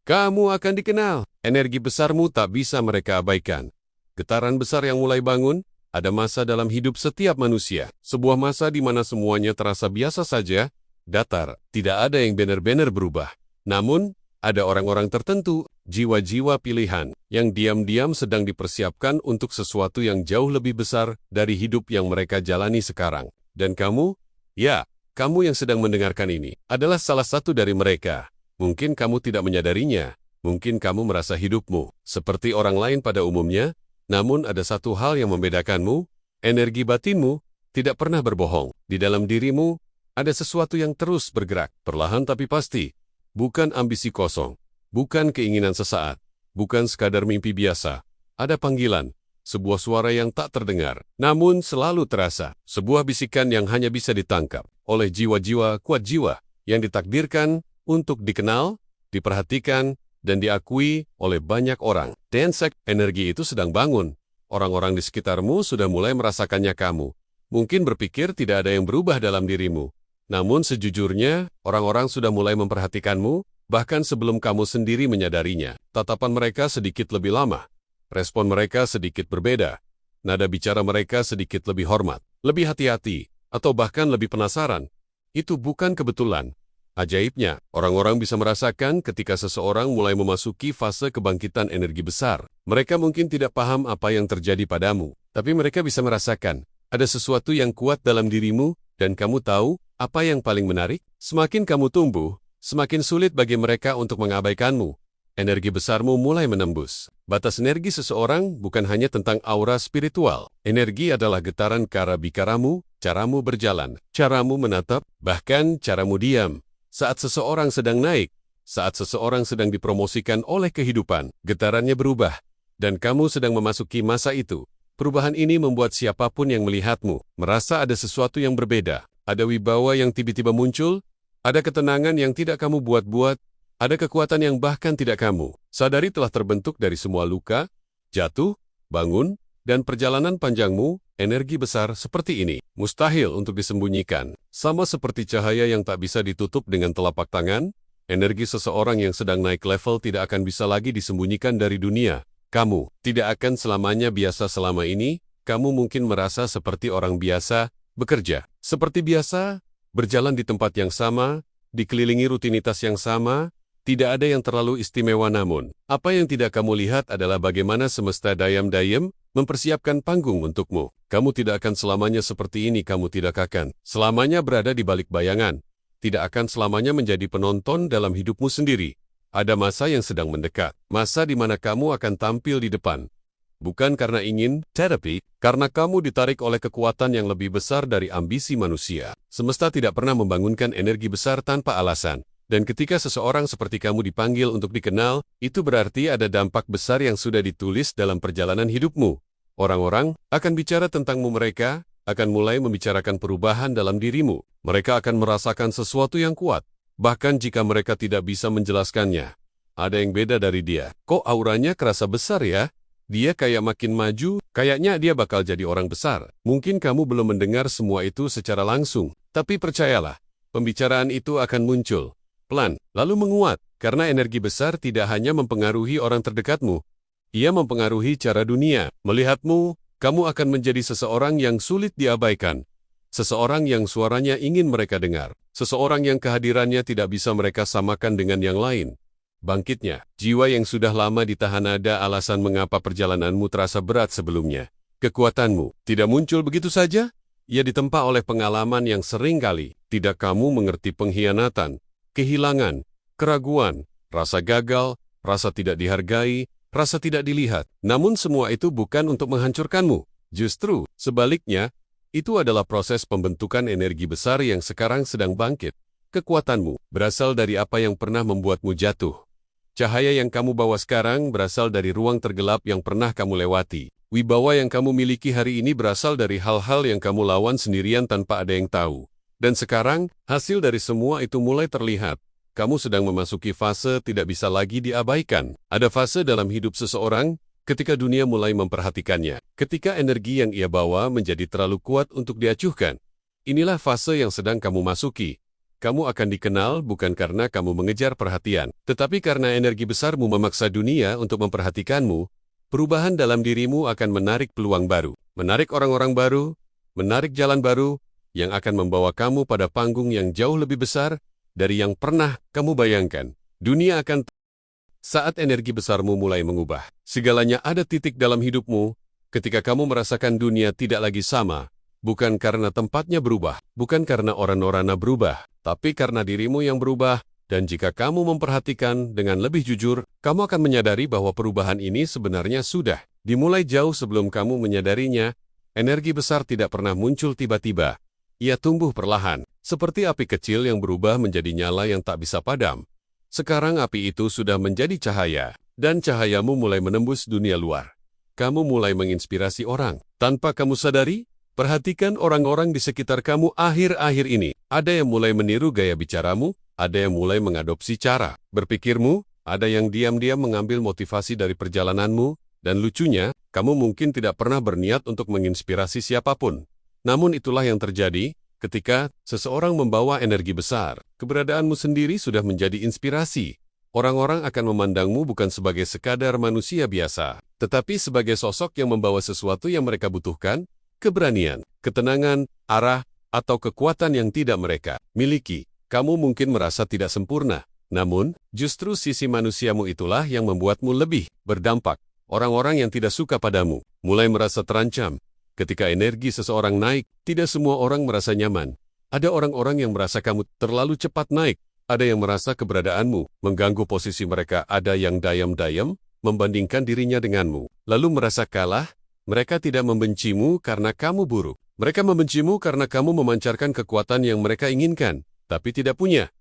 Kamu akan dikenal. Energi besarmu tak bisa mereka abaikan. Getaran besar yang mulai bangun, ada masa dalam hidup setiap manusia. Sebuah masa di mana semuanya terasa biasa saja, datar, tidak ada yang benar-benar berubah. Namun, ada orang-orang tertentu, jiwa-jiwa pilihan, yang diam-diam sedang dipersiapkan untuk sesuatu yang jauh lebih besar dari hidup yang mereka jalani sekarang. Dan kamu? Ya, kamu yang sedang mendengarkan ini, adalah salah satu dari mereka. Mungkin kamu tidak menyadarinya, mungkin kamu merasa hidupmu seperti orang lain pada umumnya, namun ada satu hal yang membedakanmu, energi batinmu tidak pernah berbohong. Di dalam dirimu, ada sesuatu yang terus bergerak, perlahan tapi pasti. Bukan ambisi kosong, bukan keinginan sesaat, bukan sekadar mimpi biasa. Ada panggilan, sebuah suara yang tak terdengar, namun selalu terasa. Sebuah bisikan yang hanya bisa ditangkap oleh jiwa-jiwa kuat jiwa, yang ditakdirkan untuk dikenal, diperhatikan, dan diakui oleh banyak orang. Densek, energi itu sedang bangun. Orang-orang di sekitarmu sudah mulai merasakannya kamu. Mungkin berpikir tidak ada yang berubah dalam dirimu. Namun sejujurnya, orang-orang sudah mulai memperhatikanmu, bahkan sebelum kamu sendiri menyadarinya. Tatapan mereka sedikit lebih lama. Respon mereka sedikit berbeda. Nada bicara mereka sedikit lebih hormat, lebih hati-hati, atau bahkan lebih penasaran. Itu bukan kebetulan. Ajaibnya, orang-orang bisa merasakan ketika seseorang mulai memasuki fase kebangkitan energi besar. Mereka mungkin tidak paham apa yang terjadi padamu, tapi mereka bisa merasakan ada sesuatu yang kuat dalam dirimu, dan kamu tahu apa yang paling menarik? Semakin kamu tumbuh, semakin sulit bagi mereka untuk mengabaikanmu. Energi besarmu mulai menembus. Batas energi seseorang bukan hanya tentang aura spiritual. Energi adalah getaran kara bikaramu, caramu berjalan, caramu menatap, bahkan caramu diam. Saat seseorang sedang naik, saat seseorang sedang dipromosikan oleh kehidupan, getarannya berubah, dan kamu sedang memasuki masa itu. Perubahan ini membuat siapapun yang melihatmu merasa ada sesuatu yang berbeda. Ada wibawa yang tiba-tiba muncul, ada ketenangan yang tidak kamu buat-buat, ada kekuatan yang bahkan tidak kamu sadari telah terbentuk dari semua luka, jatuh, bangun, dan perjalanan panjangmu. Energi besar seperti ini mustahil untuk disembunyikan. Sama seperti cahaya yang tak bisa ditutup dengan telapak tangan, energi seseorang yang sedang naik level tidak akan bisa lagi disembunyikan dari dunia. Kamu tidak akan selamanya biasa selama ini. Kamu mungkin merasa seperti orang biasa, bekerja seperti biasa, berjalan di tempat yang sama, dikelilingi rutinitas yang sama. Tidak ada yang terlalu istimewa, namun apa yang tidak kamu lihat adalah bagaimana semesta diam-diam mempersiapkan panggung untukmu. Kamu tidak akan selamanya seperti ini, kamu tidak akan selamanya berada di balik bayangan. Tidak akan selamanya menjadi penonton dalam hidupmu sendiri. Ada masa yang sedang mendekat, masa di mana kamu akan tampil di depan. Bukan karena ingin terapi, karena kamu ditarik oleh kekuatan yang lebih besar dari ambisi manusia. Semesta tidak pernah membangunkan energi besar tanpa alasan. Dan ketika seseorang seperti kamu dipanggil untuk dikenal, itu berarti ada dampak besar yang sudah ditulis dalam perjalanan hidupmu. Orang-orang akan bicara tentangmu, mereka akan mulai membicarakan perubahan dalam dirimu. Mereka akan merasakan sesuatu yang kuat, bahkan jika mereka tidak bisa menjelaskannya. Ada yang beda dari dia. Kok auranya kerasa besar ya? Dia kayak makin maju, kayaknya dia bakal jadi orang besar. Mungkin kamu belum mendengar semua itu secara langsung, tapi percayalah, pembicaraan itu akan muncul pelan, lalu menguat, karena energi besar tidak hanya mempengaruhi orang terdekatmu, ia mempengaruhi cara dunia melihatmu. Kamu akan menjadi seseorang yang sulit diabaikan, seseorang yang suaranya ingin mereka dengar, seseorang yang kehadirannya tidak bisa mereka samakan dengan yang lain. Bangkitnya, jiwa yang sudah lama ditahan, ada alasan mengapa perjalananmu terasa berat sebelumnya. Kekuatanmu tidak muncul begitu saja, ia ditempa oleh pengalaman yang sering kali tidak kamu mengerti, pengkhianatan, kehilangan, keraguan, rasa gagal, rasa tidak dihargai, rasa tidak dilihat. Namun semua itu bukan untuk menghancurkanmu. Justru, sebaliknya, itu adalah proses pembentukan energi besar yang sekarang sedang bangkit. Kekuatanmu berasal dari apa yang pernah membuatmu jatuh. Cahaya yang kamu bawa sekarang berasal dari ruang tergelap yang pernah kamu lewati. Wibawa yang kamu miliki hari ini berasal dari hal-hal yang kamu lawan sendirian tanpa ada yang tahu. Dan sekarang, hasil dari semua itu mulai terlihat. Kamu sedang memasuki fase tidak bisa lagi diabaikan. Ada fase dalam hidup seseorang ketika dunia mulai memperhatikannya, ketika energi yang ia bawa menjadi terlalu kuat untuk diacuhkan. Inilah fase yang sedang kamu masuki. Kamu akan dikenal bukan karena kamu mengejar perhatian, tetapi karena energi besarmu memaksa dunia untuk memperhatikanmu. Perubahan dalam dirimu akan menarik peluang baru, menarik orang-orang baru, menarik jalan baru, yang akan membawa kamu pada panggung yang jauh lebih besar dari yang pernah kamu bayangkan. Dunia akan saat energi besarmu mulai mengubah. Segalanya ada titik dalam hidupmu ketika kamu merasakan dunia tidak lagi sama. Bukan karena tempatnya berubah, bukan karena orang-orangnya berubah, tapi karena dirimu yang berubah. Dan jika kamu memperhatikan dengan lebih jujur, kamu akan menyadari bahwa perubahan ini sebenarnya sudah dimulai jauh sebelum kamu menyadarinya. Energi besar tidak pernah muncul tiba-tiba. Ia tumbuh perlahan, seperti api kecil yang berubah menjadi nyala yang tak bisa padam. Sekarang api itu sudah menjadi cahaya, dan cahayamu mulai menembus dunia luar. Kamu mulai menginspirasi orang. Tanpa kamu sadari, perhatikan orang-orang di sekitar kamu akhir-akhir ini. Ada yang mulai meniru gaya bicaramu, ada yang mulai mengadopsi cara berpikirmu, ada yang diam-diam mengambil motivasi dari perjalananmu, dan lucunya, kamu mungkin tidak pernah berniat untuk menginspirasi siapapun. Namun itulah yang terjadi ketika seseorang membawa energi besar. Keberadaanmu sendiri sudah menjadi inspirasi. Orang-orang akan memandangmu bukan sebagai sekadar manusia biasa, tetapi sebagai sosok yang membawa sesuatu yang mereka butuhkan, keberanian, ketenangan, arah, atau kekuatan yang tidak mereka miliki. Kamu mungkin merasa tidak sempurna, namun justru sisi manusiamu itulah yang membuatmu lebih berdampak. Orang-orang yang tidak suka padamu mulai merasa terancam. Ketika energi seseorang naik, tidak semua orang merasa nyaman. Ada orang-orang yang merasa kamu terlalu cepat naik. Ada yang merasa keberadaanmu mengganggu posisi mereka. Ada yang dayam-dayam membandingkan dirinya denganmu, lalu merasa kalah. Mereka tidak membencimu karena kamu buruk. Mereka membencimu karena kamu memancarkan kekuatan yang mereka inginkan, tapi tidak punya.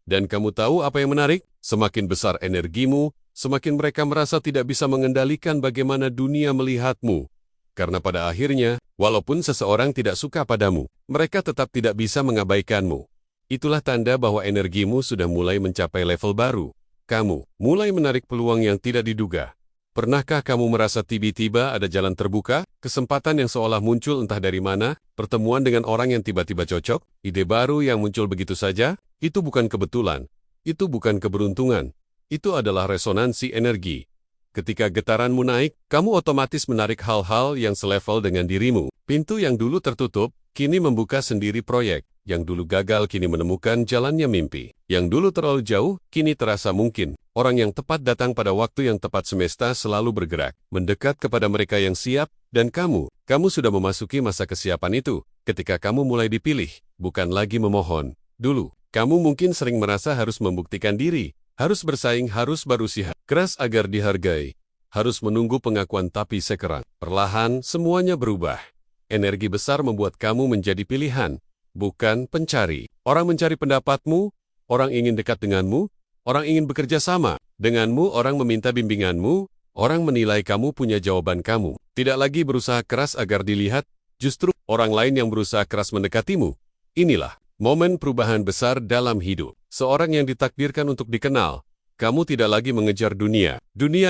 Dan kamu tahu apa yang menarik? Semakin besar energimu, semakin mereka merasa tidak bisa mengendalikan bagaimana dunia melihatmu. Karena pada akhirnya, walaupun seseorang tidak suka padamu, mereka tetap tidak bisa mengabaikanmu. Itulah tanda bahwa energimu sudah mulai mencapai level baru. Kamu mulai menarik peluang yang tidak diduga. Pernahkah kamu merasa tiba-tiba ada jalan terbuka, kesempatan yang seolah muncul entah dari mana, pertemuan dengan orang yang tiba-tiba cocok, ide baru yang muncul begitu saja? Itu bukan kebetulan, itu bukan keberuntungan, itu adalah resonansi energi. Ketika getaranmu naik, kamu otomatis menarik hal-hal yang selevel dengan dirimu. Pintu yang dulu tertutup, kini membuka sendiri proyek. Yang dulu gagal kini menemukan jalannya mimpi. Yang dulu terlalu jauh, kini terasa mungkin. Orang yang tepat datang pada waktu yang tepat. Semesta selalu bergerak, mendekat kepada mereka yang siap, dan kamu sudah memasuki masa kesiapan itu. Ketika kamu mulai dipilih, bukan lagi memohon. Dulu, kamu mungkin sering merasa harus membuktikan diri, harus bersaing, harus berusaha keras agar dihargai, harus menunggu pengakuan, tapi sekarang, perlahan semuanya berubah. Energi besar membuat kamu menjadi pilihan, bukan pencari. Orang mencari pendapatmu, orang ingin dekat denganmu, orang ingin bekerja sama denganmu, orang meminta bimbinganmu, orang menilai kamu punya jawaban kamu. Tidak lagi berusaha keras agar dilihat, justru orang lain yang berusaha keras mendekatimu. Inilah momen perubahan besar dalam hidup. Seorang yang ditakdirkan untuk dikenal. Kamu tidak lagi mengejar dunia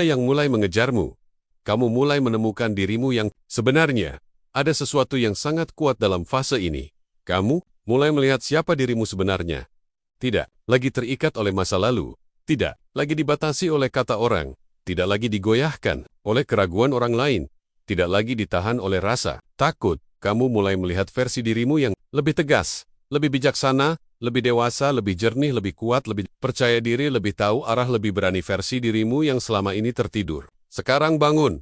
yang mulai mengejarmu. Kamu mulai menemukan dirimu yang sebenarnya. Ada sesuatu yang sangat kuat dalam fase ini. Kamu mulai melihat siapa dirimu sebenarnya. Tidak lagi terikat oleh masa lalu. Tidak lagi dibatasi oleh kata orang. Tidak lagi digoyahkan oleh keraguan orang lain. Tidak lagi ditahan oleh rasa takut. Kamu mulai melihat versi dirimu yang lebih tegas, lebih bijaksana, lebih dewasa, lebih jernih, lebih kuat, lebih percaya diri, lebih tahu arah, lebih berani. Versi dirimu yang selama ini tertidur sekarang bangun.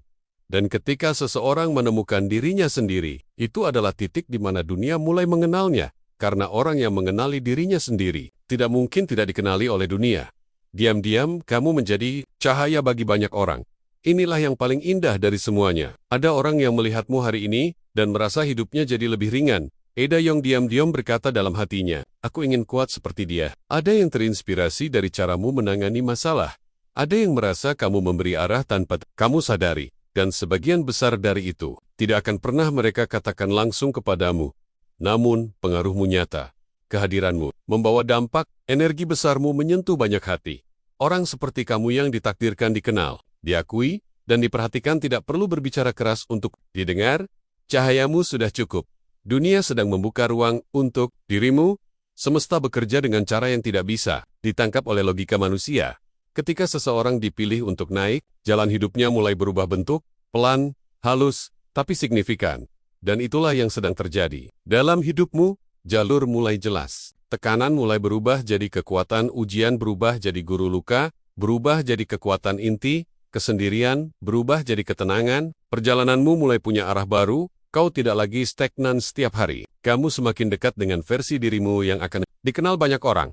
Dan ketika seseorang menemukan dirinya sendiri, itu adalah titik di mana dunia mulai mengenalnya. Karena orang yang mengenali dirinya sendiri, tidak mungkin tidak dikenali oleh dunia. Diam-diam, kamu menjadi cahaya bagi banyak orang. Inilah yang paling indah dari semuanya. Ada orang yang melihatmu hari ini, dan merasa hidupnya jadi lebih ringan. Eda Yong diam-diam berkata dalam hatinya, aku ingin kuat seperti dia. Ada yang terinspirasi dari caramu menangani masalah. Ada yang merasa kamu memberi arah tanpa kamu sadari. Dan sebagian besar dari itu, tidak akan pernah mereka katakan langsung kepadamu. Namun, pengaruhmu nyata. Kehadiranmu membawa dampak, energi besarmu menyentuh banyak hati. Orang seperti kamu yang ditakdirkan dikenal, diakui, dan diperhatikan tidak perlu berbicara keras untuk didengar. Cahayamu sudah cukup. Dunia sedang membuka ruang untuk dirimu. Semesta bekerja dengan cara yang tidak bisa ditangkap oleh logika manusia. Ketika seseorang dipilih untuk naik, jalan hidupnya mulai berubah bentuk, pelan, halus, tapi signifikan. Dan itulah yang sedang terjadi. Dalam hidupmu, jalur mulai jelas. Tekanan mulai berubah jadi kekuatan, ujian berubah jadi guru luka, berubah jadi kekuatan inti, kesendirian berubah jadi ketenangan, perjalananmu mulai punya arah baru, kau tidak lagi stagnan setiap hari. Kamu semakin dekat dengan versi dirimu yang akan dikenal banyak orang.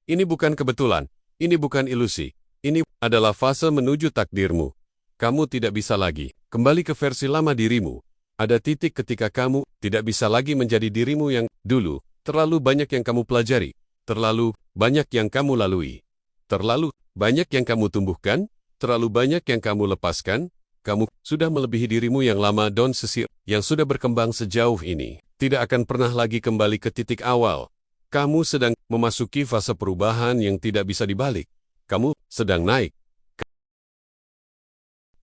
Ini bukan kebetulan, ini bukan ilusi, ini adalah fase menuju takdirmu. Kamu tidak bisa lagi kembali ke versi lama dirimu. Ada titik ketika kamu tidak bisa lagi menjadi dirimu yang dulu. Terlalu banyak yang kamu pelajari, terlalu banyak yang kamu lalui, terlalu banyak yang kamu tumbuhkan, terlalu banyak yang kamu lepaskan. Kamu sudah melebihi dirimu yang lama dan sesir yang sudah berkembang sejauh ini. Tidak akan pernah lagi kembali ke titik awal. Kamu sedang memasuki fase perubahan yang tidak bisa dibalik. Kamu sedang naik.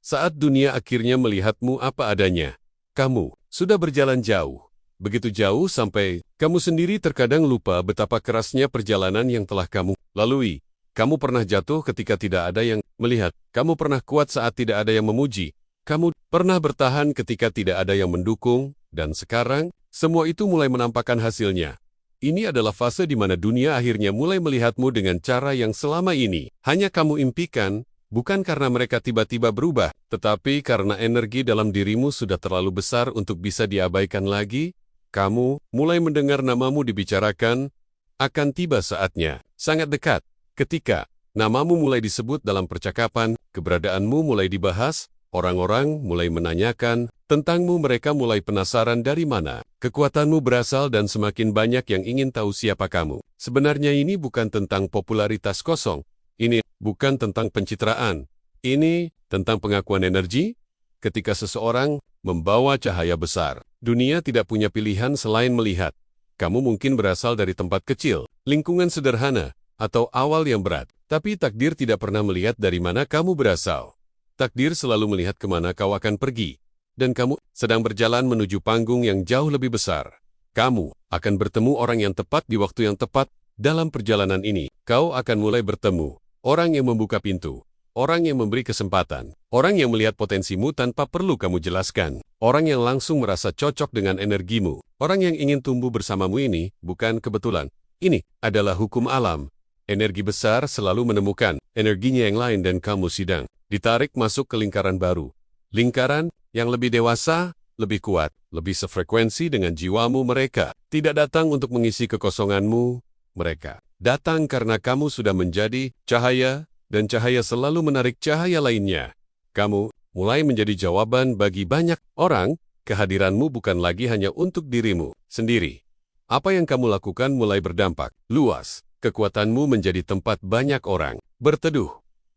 Saat dunia akhirnya melihatmu apa adanya, kamu sudah berjalan jauh. Begitu jauh sampai kamu sendiri terkadang lupa betapa kerasnya perjalanan yang telah kamu lalui. Kamu pernah jatuh ketika tidak ada yang melihat. Kamu pernah kuat saat tidak ada yang memuji. Kamu pernah bertahan ketika tidak ada yang mendukung. Dan sekarang, semua itu mulai menampakkan hasilnya. Ini adalah fase di mana dunia akhirnya mulai melihatmu dengan cara yang selama ini hanya kamu impikan, bukan karena mereka tiba-tiba berubah, tetapi karena energi dalam dirimu sudah terlalu besar untuk bisa diabaikan lagi. Kamu mulai mendengar namamu dibicarakan, akan tiba saatnya, sangat dekat. Ketika namamu mulai disebut dalam percakapan, keberadaanmu mulai dibahas, orang-orang mulai menanyakan tentangmu, mereka mulai penasaran dari mana kekuatanmu berasal dan semakin banyak yang ingin tahu siapa kamu. Sebenarnya ini bukan tentang popularitas kosong, ini bukan tentang pencitraan, ini tentang pengakuan energi. Ketika seseorang membawa cahaya besar, dunia tidak punya pilihan selain melihat. Kamu mungkin berasal dari tempat kecil, lingkungan sederhana, atau awal yang berat. Tapi takdir tidak pernah melihat dari mana kamu berasal. Takdir selalu melihat kemana kau akan pergi. Dan kamu sedang berjalan menuju panggung yang jauh lebih besar. Kamu akan bertemu orang yang tepat di waktu yang tepat. Dalam perjalanan ini, kau akan mulai bertemu orang yang membuka pintu. Orang yang memberi kesempatan, orang yang melihat potensimu tanpa perlu kamu jelaskan, orang yang langsung merasa cocok dengan energimu, orang yang ingin tumbuh bersamamu. Ini bukan kebetulan, ini adalah hukum alam. Energi besar selalu menemukan energinya yang lain dan kamu sedang ditarik masuk ke lingkaran baru. Lingkaran yang lebih dewasa, lebih kuat, lebih sefrekuensi dengan jiwamu. Mereka tidak datang untuk mengisi kekosonganmu, mereka datang karena kamu sudah menjadi cahaya. Dan cahaya selalu menarik cahaya lainnya. Kamu mulai menjadi jawaban bagi banyak orang. Kehadiranmu bukan lagi hanya untuk dirimu sendiri. Apa yang kamu lakukan mulai berdampak luas. Kekuatanmu menjadi tempat banyak orang berteduh.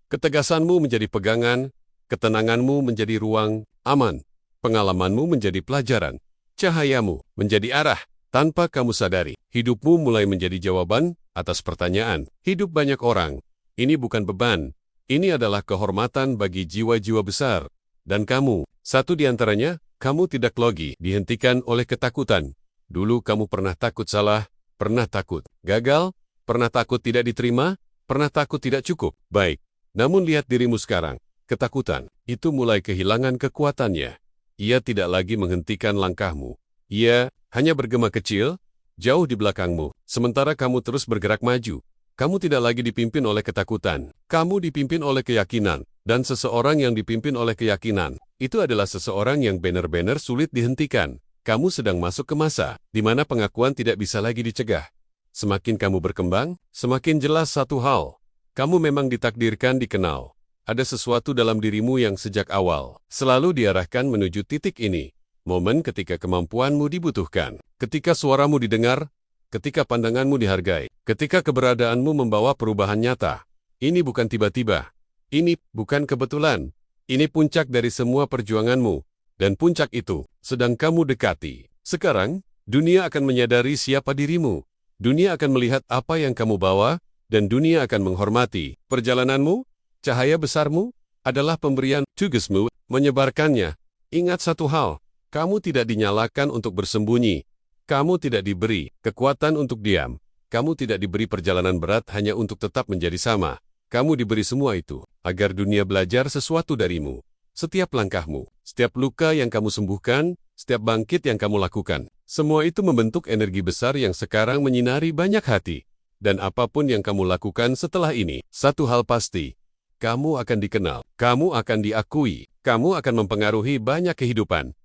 Ketegasanmu menjadi pegangan. Ketenanganmu menjadi ruang aman. Pengalamanmu menjadi pelajaran. Cahayamu menjadi arah. Tanpa kamu sadari, hidupmu mulai menjadi jawaban atas pertanyaan hidup banyak orang. Ini bukan beban, ini adalah kehormatan bagi jiwa-jiwa besar. Dan kamu, satu di antaranya, kamu tidak lagi dihentikan oleh ketakutan. Dulu kamu pernah takut salah, pernah takut gagal, pernah takut tidak diterima, pernah takut tidak cukup. Baik, namun lihat dirimu sekarang. Ketakutan itu mulai kehilangan kekuatannya. Ia tidak lagi menghentikan langkahmu. Ia hanya bergema kecil, jauh di belakangmu, sementara kamu terus bergerak maju. Kamu tidak lagi dipimpin oleh ketakutan. Kamu dipimpin oleh keyakinan. Dan seseorang yang dipimpin oleh keyakinan, itu adalah seseorang yang benar-benar sulit dihentikan. Kamu sedang masuk ke masa di mana pengakuan tidak bisa lagi dicegah. Semakin kamu berkembang, semakin jelas satu hal. Kamu memang ditakdirkan dikenal. Ada sesuatu dalam dirimu yang sejak awal selalu diarahkan menuju titik ini. Momen ketika kemampuanmu dibutuhkan. Ketika suaramu didengar, ketika pandanganmu dihargai, ketika keberadaanmu membawa perubahan nyata. Ini bukan tiba-tiba. Ini bukan kebetulan. Ini puncak dari semua perjuanganmu. Dan puncak itu sedang kamu dekati. Sekarang, dunia akan menyadari siapa dirimu. Dunia akan melihat apa yang kamu bawa, dan dunia akan menghormati perjalananmu. Cahaya besarmu adalah pemberian tugasmu menyebarkannya. Ingat satu hal, kamu tidak dinyalakan untuk bersembunyi. Kamu tidak diberi kekuatan untuk diam. Kamu tidak diberi perjalanan berat hanya untuk tetap menjadi sama. Kamu diberi semua itu, agar dunia belajar sesuatu darimu. Setiap langkahmu, setiap luka yang kamu sembuhkan, setiap bangkit yang kamu lakukan. Semua itu membentuk energi besar yang sekarang menyinari banyak hati. Dan apapun yang kamu lakukan setelah ini, satu hal pasti. Kamu akan dikenal, kamu akan diakui, kamu akan mempengaruhi banyak kehidupan.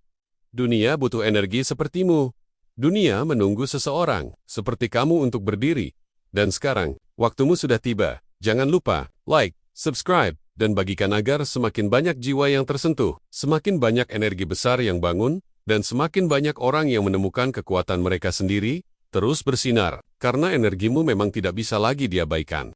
Dunia butuh energi sepertimu. Dunia menunggu seseorang, seperti kamu untuk berdiri. Dan sekarang, waktumu sudah tiba. Jangan lupa, like, subscribe, dan bagikan agar semakin banyak jiwa yang tersentuh, semakin banyak energi besar yang bangun, dan semakin banyak orang yang menemukan kekuatan mereka sendiri, terus bersinar, karena energimu memang tidak bisa lagi diabaikan.